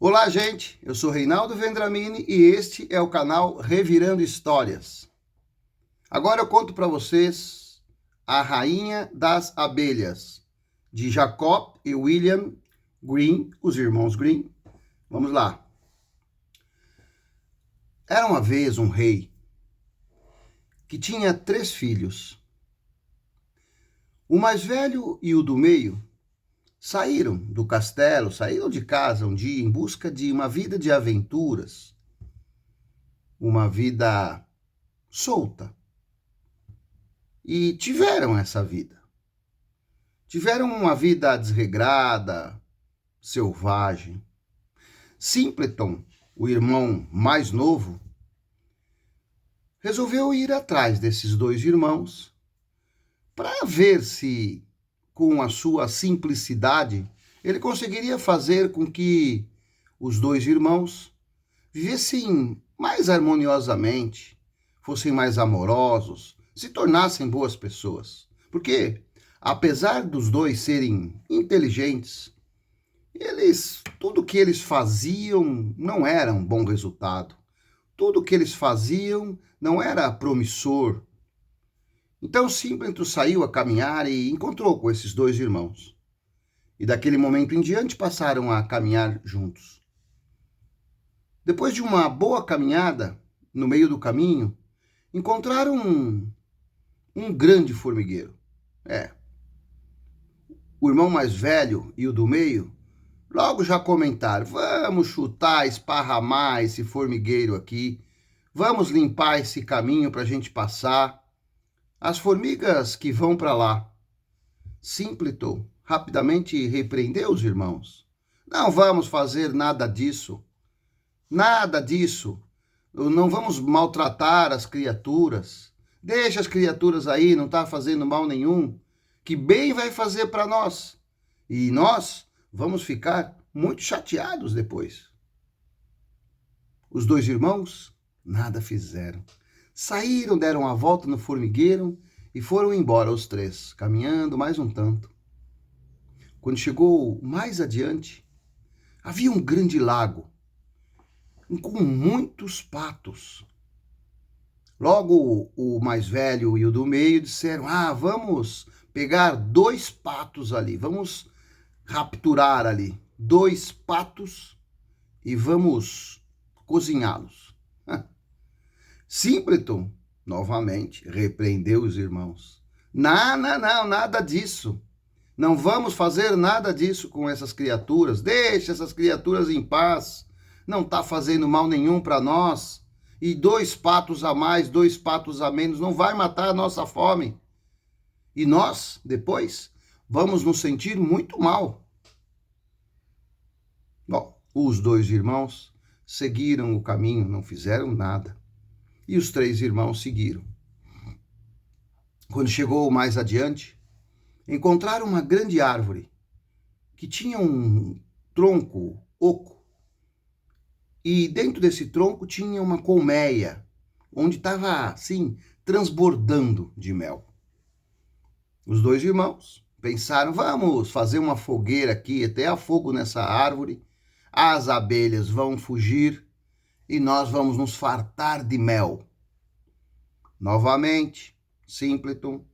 Olá, gente. Eu sou Reinaldo Vendramini e este é o canal Revirando Histórias. Agora eu conto para vocês A Rainha das Abelhas, de Jacob e William Green, os irmãos Green. Vamos lá. Era uma vez um rei que tinha 3 filhos. O mais velho e o do meio saíram do castelo, saíram de casa um dia em busca de uma vida de aventuras, uma vida solta. E tiveram essa vida. Tiveram uma vida desregrada, selvagem. Simpleton, o irmão mais novo, resolveu ir atrás desses 2 irmãos para ver se, com a sua simplicidade, ele conseguiria fazer com que os 2 irmãos vivessem mais harmoniosamente, fossem mais amorosos, se tornassem boas pessoas. Porque, apesar dos 2 serem inteligentes, tudo que eles faziam não era um bom resultado. Tudo que eles faziam não era promissor. Então Simpleton saiu a caminhar e encontrou com esses 2 irmãos. E daquele momento em diante passaram a caminhar juntos. Depois de uma boa caminhada, no meio do caminho, encontraram um grande formigueiro. O irmão mais velho e o do meio logo já comentaram: vamos chutar, esparramar esse formigueiro aqui, vamos limpar esse caminho para a gente passar. As formigas que vão para lá. Simpleton rapidamente repreendeu os irmãos. Não vamos fazer nada disso. Nada disso. Não vamos maltratar as criaturas. Deixa as criaturas aí, não está fazendo mal nenhum. Que bem vai fazer para nós. E nós vamos ficar muito chateados depois. Os 2 irmãos nada fizeram. Saíram, deram a volta no formigueiro e foram embora os 3, caminhando mais um tanto. Quando chegou mais adiante, havia um grande lago com muitos patos. Logo o mais velho e o do meio disseram: vamos pegar 2 patos ali, vamos capturar ali 2 patos e vamos cozinhá-los. Simpleton, novamente, repreendeu os irmãos. Não, nada disso. Não vamos fazer nada disso com essas criaturas. Deixa essas criaturas em paz. Não está fazendo mal nenhum para nós. E 2 patos a mais, 2 patos a menos, não vai matar a nossa fome. E nós, depois, vamos nos sentir muito mal. Bom, os 2 irmãos seguiram o caminho, não fizeram nada. E os 3 irmãos seguiram. Quando chegou mais adiante, encontraram uma grande árvore que tinha um tronco oco. E dentro desse tronco tinha uma colmeia, onde estava, assim, transbordando de mel. Os 2 irmãos pensaram: vamos fazer uma fogueira aqui, até há fogo nessa árvore, as abelhas vão fugir e nós vamos nos fartar de mel. Novamente, Simpleton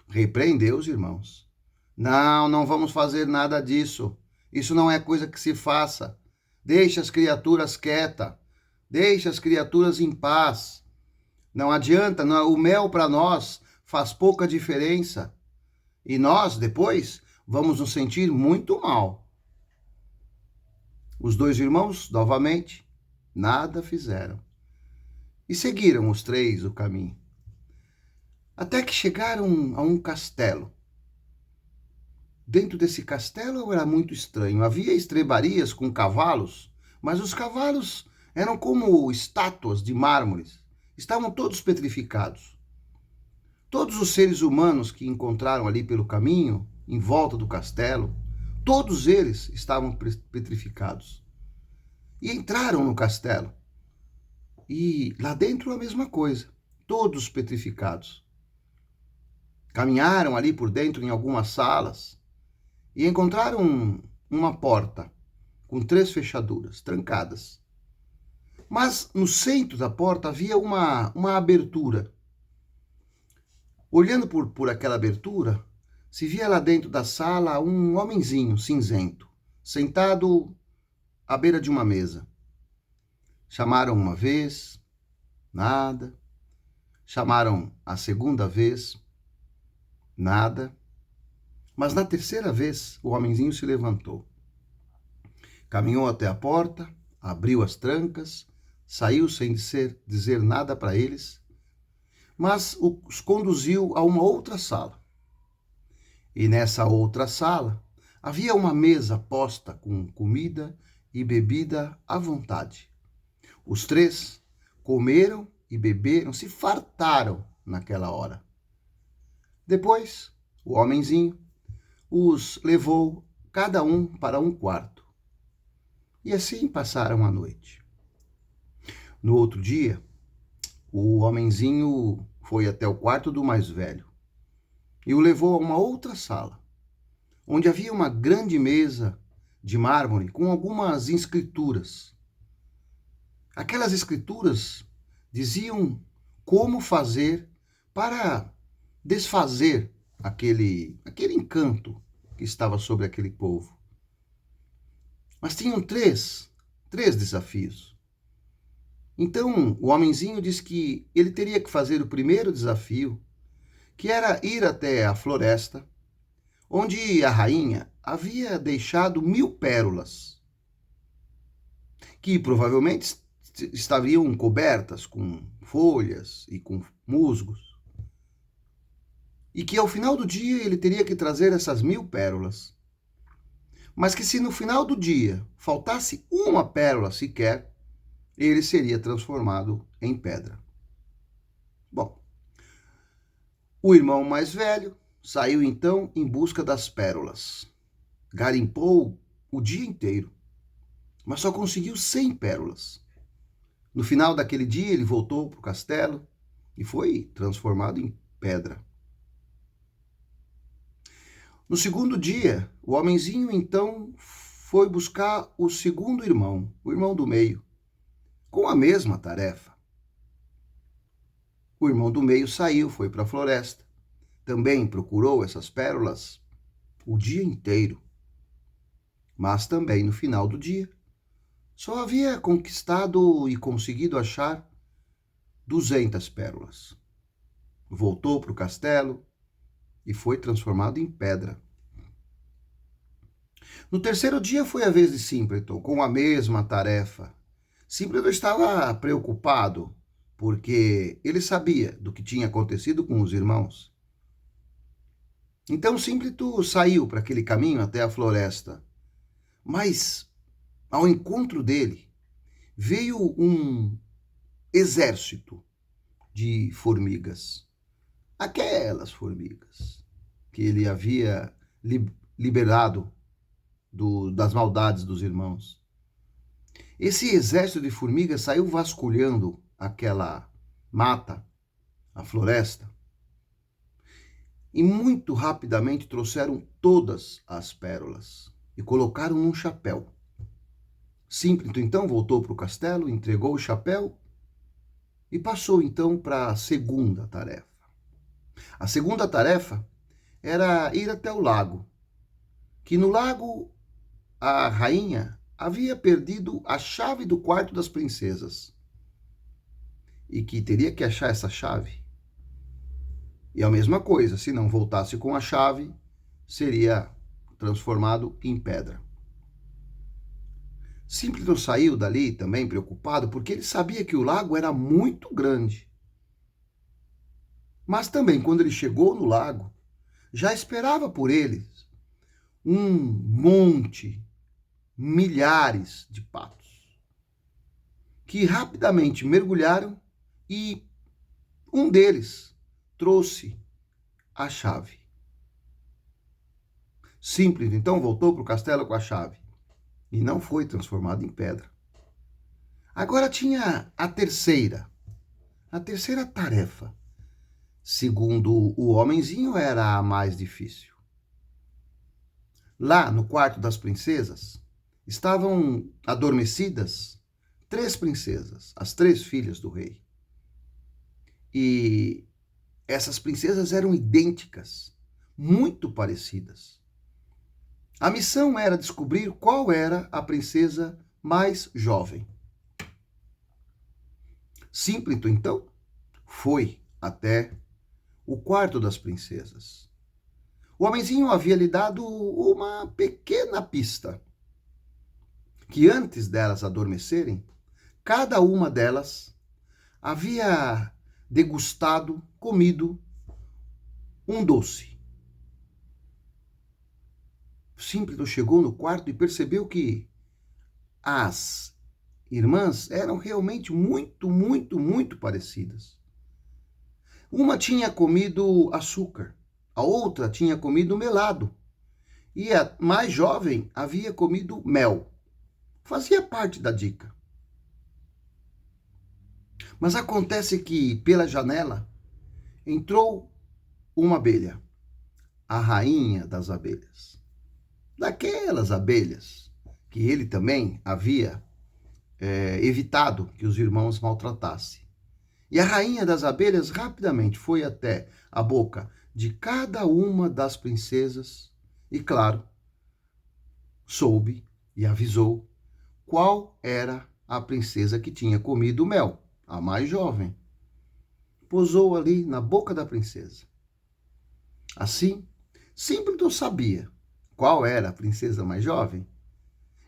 repreendeu os irmãos. Não vamos fazer nada disso. Isso não é coisa que se faça. Deixa as criaturas quietas. Deixa as criaturas em paz. Não adianta, o mel para nós faz pouca diferença. E nós, depois, vamos nos sentir muito mal. Os 2 irmãos, novamente, nada fizeram. E seguiram os 3 o caminho. Até que chegaram a um castelo. Dentro desse castelo era muito estranho. Havia estrebarias com cavalos, mas os cavalos eram como estátuas de mármores. Estavam todos petrificados. Todos os seres humanos que encontraram ali pelo caminho, em volta do castelo, todos eles estavam petrificados. E entraram no castelo. E lá dentro a mesma coisa, todos petrificados. Caminharam ali por dentro em algumas salas e encontraram uma porta com 3 fechaduras, trancadas. Mas no centro da porta havia uma abertura. Olhando por aquela abertura, se via lá dentro da sala um homenzinho cinzento, sentado à beira de uma mesa. Chamaram uma vez, nada. Chamaram a segunda vez, nada. Mas na terceira vez, o homenzinho se levantou. Caminhou até a porta, abriu as trancas, saiu sem dizer nada para eles, mas os conduziu a uma outra sala. E nessa outra sala havia uma mesa posta com comida e bebida à vontade. Os 3 comeram e beberam, se fartaram naquela hora. Depois, o homenzinho os levou cada um para um quarto. E assim passaram a noite. No outro dia, o homenzinho foi até o quarto do mais velho e o levou a uma outra sala, onde havia uma grande mesa de mármore com algumas escrituras. Aquelas escrituras diziam como fazer para desfazer aquele encanto que estava sobre aquele povo. Mas tinham três desafios. Então, o homenzinho disse que ele teria que fazer o primeiro desafio, que era ir até a floresta, onde a rainha havia deixado 1000 pérolas, que provavelmente estariam cobertas com folhas e com musgos, e que ao final do dia ele teria que trazer essas 1000 pérolas, mas que se no final do dia faltasse uma pérola sequer, ele seria transformado em pedra. Bom, o irmão mais velho saiu então em busca das pérolas. Garimpou o dia inteiro, mas só conseguiu 100 pérolas. No final daquele dia, ele voltou para o castelo e foi transformado em pedra. No segundo dia, o homenzinho então foi buscar o segundo irmão, o irmão do meio, com a mesma tarefa. O irmão do meio saiu, foi para a floresta. Também procurou essas pérolas o dia inteiro. Mas também no final do dia, só havia conquistado e conseguido achar 200 pérolas. Voltou para o castelo e foi transformado em pedra. No terceiro dia foi a vez de Simpleton, com a mesma tarefa. Simpleton estava preocupado, porque ele sabia do que tinha acontecido com os irmãos. Então Simpleton saiu para aquele caminho até a floresta, mas ao encontro dele veio um exército de formigas. Aquelas formigas que ele havia liberado das maldades dos irmãos. Esse exército de formigas saiu vasculhando aquela mata, a floresta, e muito rapidamente trouxeram todas as pérolas e colocaram num chapéu. Simpleton então voltou para o castelo, entregou o chapéu e passou então para a segunda tarefa. A segunda tarefa era ir até o lago, que no lago a rainha havia perdido a chave do quarto das princesas e que teria que achar essa chave. E a mesma coisa, se não voltasse com a chave, seria transformado em pedra. Simpleton saiu dali também preocupado, porque ele sabia que o lago era muito grande. Mas também, quando ele chegou no lago, já esperava por eles um monte, milhares de patos, que rapidamente mergulharam e um deles trouxe a chave. Simpleton então voltou para o castelo com a chave e não foi transformado em pedra. Agora tinha a terceira tarefa. Segundo o homenzinho, era a mais difícil. Lá no quarto das princesas estavam adormecidas 3 princesas, as 3 filhas do rei. E essas princesas eram idênticas, muito parecidas. A missão era descobrir qual era a princesa mais jovem. Simpleton, então, foi até o quarto das princesas. O homenzinho havia lhe dado uma pequena pista, que antes delas adormecerem, cada uma delas havia degustado, comido um doce. Simpleton chegou no quarto e percebeu que as irmãs eram realmente muito parecidas. Uma tinha comido açúcar, a outra tinha comido melado, e a mais jovem havia comido mel. Fazia parte da dica. Mas acontece que, pela janela, entrou uma abelha, a rainha das abelhas. Daquelas abelhas que ele também havia evitado que os irmãos maltratassem. E a rainha das abelhas rapidamente foi até a boca de cada uma das princesas e, claro, soube e avisou qual era a princesa que tinha comido o mel, a mais jovem. Pousou ali na boca da princesa. Assim, Simpleton sabia qual era a princesa mais jovem.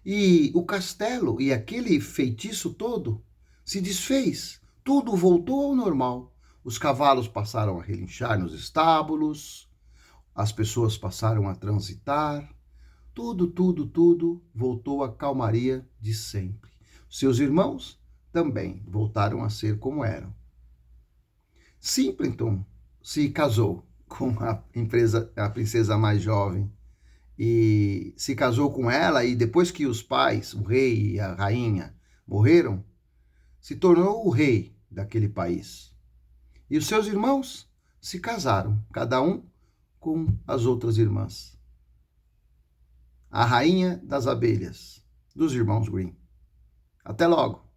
E o castelo e aquele feitiço todo se desfez. Tudo voltou ao normal. Os cavalos passaram a relinchar nos estábulos, as pessoas passaram a transitar. Tudo voltou à calmaria de sempre. Seus irmãos também voltaram a ser como eram. Simpleton se casou com a princesa mais jovem e se casou com ela, e depois que os pais, o rei e a rainha, morreram, se tornou o rei daquele país. E os seus irmãos se casaram, cada um com as outras irmãs. A rainha das abelhas, dos irmãos Grimm. Até logo!